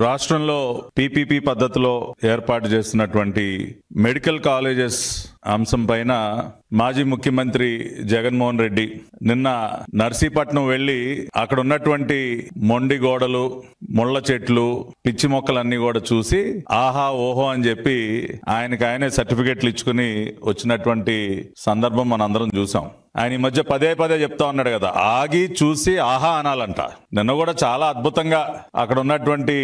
రాష్ట్రంలో పీపీపీ పద్ధతిలో ఏర్పాటు చేస్తున్నటువంటి మెడికల్ కాలేజెస్ అంశం పైన మాజీ ముఖ్యమంత్రి జగన్మోహన్ రెడ్డి నిన్న నర్సీపట్నం వెళ్లి అక్కడ ఉన్నటువంటి మొండి గోడలు, ముళ్ళ చెట్లు, పిచ్చి మొక్కలన్నీ కూడా చూసి ఆహా ఓహో అని చెప్పి ఆయనకు సర్టిఫికెట్లు ఇచ్చుకుని వచ్చినటువంటి సందర్భం మనందరం చూసాం. ఆయన ఈ మధ్య పదే పదే చెప్తా ఉన్నాడు కదా, ఆగి చూసి ఆహా అనాలంట. నిన్న కూడా చాలా అద్భుతంగా అక్కడ ఉన్నటువంటి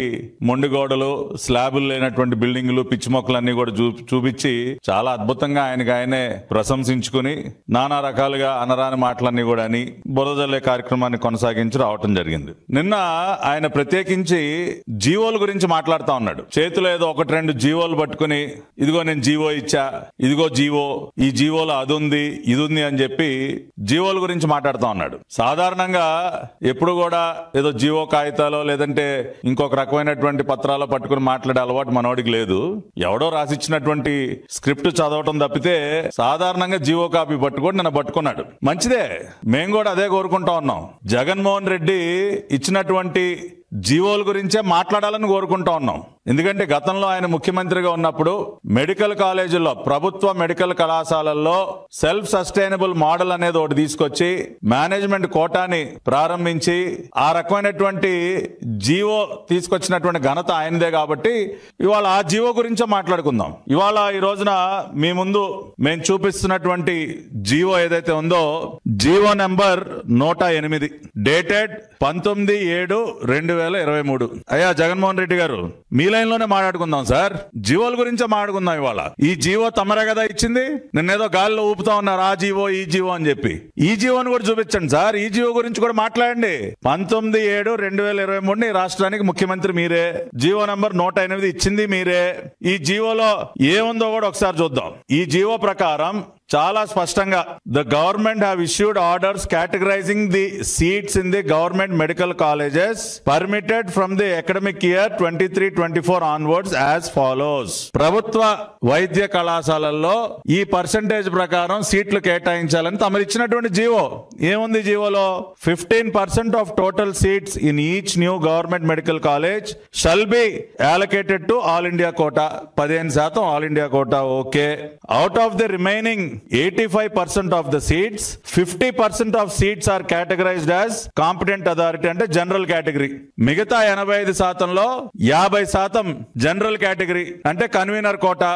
మొండి గోడలు, స్లాబులు లేనటువంటి బిల్డింగులు, పిచ్చి మొక్కలన్నీ కూడా చూపించి చాలా అద్భుతంగా ఆయనే ప్రశంసించుకుని నానా రకాలుగా అనరాని మాటలన్నీ కూడా అని బురదల్లే కార్యక్రమాన్ని కొనసాగించి రావటం జరిగింది. నిన్న ఆయన ప్రత్యేకించి జీవోల గురించి మాట్లాడుతా ఉన్నాడు. చేతిలో ఏదో ఒకటి రెండు జీవోలు పట్టుకుని ఇదిగో నేను జీవో ఇచ్చా, ఇదిగో జీవో, ఈ జీవోలో అది ఉంది ఇది ఉంది అని చెప్పి జీవోల గురించి మాట్లాడుతూ ఉన్నాడు. సాధారణంగా ఎప్పుడు కూడా ఏదో జీవో కాగితాలో లేదంటే ఇంకొక రకమైనటువంటి పత్రాలు పట్టుకుని మాట్లాడే అలవాటు మనోడికి లేదు. ఎవడో రాసిచ్చినటువంటి స్క్రిప్ట్ చదవటం తప్పితే సాధారణంగా జీవో కాపీ పట్టుకొని నిన్న పట్టుకున్నాడు. మంచిదే, మేము కూడా అదే కోరుకుంటా ఉన్నాం. జగన్మోహన్ రెడ్డి ఇచ్చినటువంటి జీవోల గురించే మాట్లాడాలని కోరుకుంటా ఉన్నాం. ఎందుకంటే గతంలో ఆయన ముఖ్యమంత్రిగా ఉన్నప్పుడు మెడికల్ కాలేజీల్లో, ప్రభుత్వ మెడికల్ కళాశాలల్లో సెల్ఫ్ సస్టైనబుల్ మోడల్ అనేది ఒకటి తీసుకొచ్చి మేనేజ్మెంట్ కోటాని ప్రారంభించి ఆ రకమైనటువంటి జీవో తీసుకొచ్చినటువంటి ఘనత ఆయనదే. కాబట్టి ఇవాళ ఆ జీవో గురించే మాట్లాడుకుందాం. ఇవాళ ఈ రోజున మీ ముందు మేము చూపిస్తున్నటువంటి జీవో ఏదైతే ఉందో, జీవో నెంబర్ 108 డేటెడ్ 19/7/2023. అయ్యా జగన్మోహన్ రెడ్డి గారు, మీ లైన్ లోనే మాట్లాడుకుందాం సార్. జీవోల గురించే మాట్లాడుకుందాం. ఇవాళ ఈ జీవో తమరే కదా ఇచ్చింది. నిన్నేదో గాలిలో ఊపుతా ఉన్నారు ఆ జీవో ఈ జీవో అని చెప్పి. ఈ జీవోని కూడా చూపించండి సార్. ఈ జీవో గురించి కూడా మాట్లాడండి. 19/7/2023 రాష్ట్రానికి ముఖ్యమంత్రి మీరే. జీవో నంబర్ 108 ఇచ్చింది మీరే. ఈ జీవోలో ఏముందో కూడా ఒకసారి చూద్దాం. ఈ జీవో ప్రకారం చాలా స్పష్టంగా the government have issued orders categorising the seats in the government medical colleges permitted from the academic year 23-24 onwards as follows. ప్రభుత్వ వైద్య కళాశాలల్లో ఈ పర్సంటేజ్ ప్రకారం సీట్లు కేటాయించాలని తమరు ఇచ్చినటువంటి జీవో. ఏముంది జీవోలో? 15% of total seats in each new government medical college shall be allocated to all India quota. 15% all India quota. Okay. Out of the remaining 85% of the seats, 50% of seats are categorized as competent authority అంటే general category. మిగతా 85%లో 50% general category అంటే convener quota.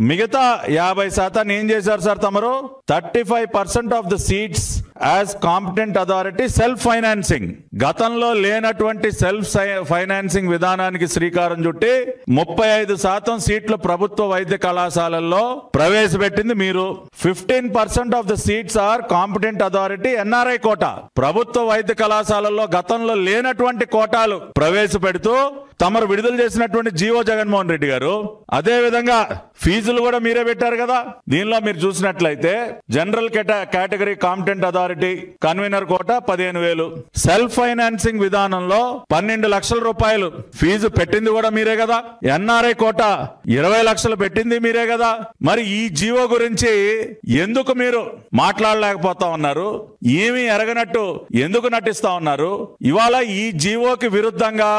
మిగతా 50% ఏం చేశారు sir తమరు? 35% of the seats as competent authority self financing. గతంలో లేనటువంటి self financing విధానానికి శ్రీకారం చుట్టి 35% సీట్లు ప్రభుత్వ వైద్య కళాశాలల్లో ప్రవేశపెట్టింది మీరు. 15% of the seats are competent authority NRI quota. ప్రభుత్వ వైద్య కళాశాలల్లో గతంలో లేనటువంటి కోటాలు ప్రవేశపెడుతూ తమరు విడుదల చేసినటువంటి జీవో జగన్మోహన్ రెడ్డి గారు. అదే విధంగా ఫీజులు కూడా మీరే పెట్టారు కదా. దీనిలో మీరు చూసినట్లయితే general category competent authority convener quota 15,000. Self financing విధానంలో 12 లక్షల రూపాయలు ఫీజు పెట్టింది కూడా మీరే కదా. ఎన్ఆర్ఐ కోటా 20 లక్షలు పెట్టింది మీరే కదా. మరి ఈ జీవో గురించి ఎందుకు మీరు మాట్లాడలేకపోతా ఉన్నారు? ఏమీ ఎరగనట్టు ఎందుకు నటిస్తా ఉన్నారు? ఇవాళ ఈ జీవోకి విరుద్ధంగా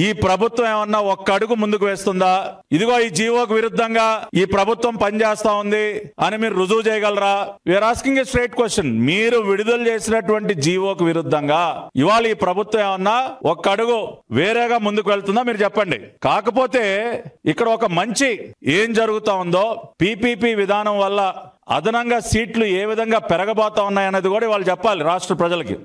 ఈ ప్రభుత్వం ఏమన్నా ఒక్క అడుగు ముందుకు వేస్తుందా? ఇదిగో ఈ జీవోకి విరుద్ధంగా ఈ ప్రభుత్వం పనిచేస్తా ఉంది అని మీరు రుజువు చేయగలరా? We are asking a straight question. మీరు విడుదల చేసినటువంటి జీవోకి విరుద్ధంగా ఇవాళ ఈ ప్రభుత్వం ఏమన్నా ఒక్క అడుగు వేరేగా ముందుకు వెళ్తుందా? మీరు చెప్పండి. కాకపోతే ఇక్కడ ఒక మంచి ఏం జరుగుతా ఉందో, పీపీపీ విధానం వల్ల అదనంగా సీట్లు ఏ విధంగా పెరగబోతా ఉన్నాయన్నది కూడా వాళ్ళు చెప్పాలి రాష్ట్ర ప్రజలకి.